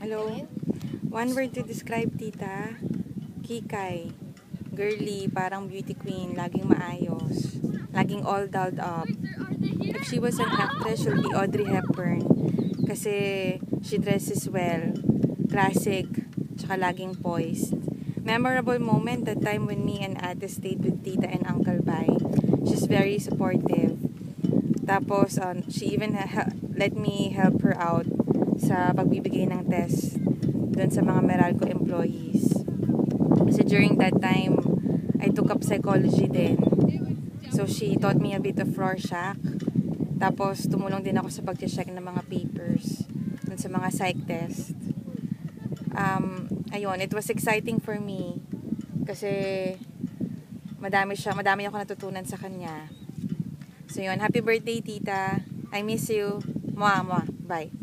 Hello. One word to describe tita. Kikay. Girly, parang beauty queen. Laging maayos. Laging all dolled up. If she was an actress, she'll be Audrey Hepburn. Kasi she dresses well. Classic. Tsaka laging poised. Memorable moment, the time when me and ate stayed with tita and Uncle Bai. She's very supportive. Tapos, she even let me help her out sa pagbibigay ng test dun sa mga Meralco employees. Kasi during that time, I took up psychology din. So, she taught me a bit of Rorschach. Tapos, tumulong din ako sa pag-check ng mga papers dun sa mga psych test. Ayun, it was exciting for me. Kasi, madami ako natutunan sa kanya. So, yun. Happy birthday, tita. I miss you. Mwah, mwah. Bye.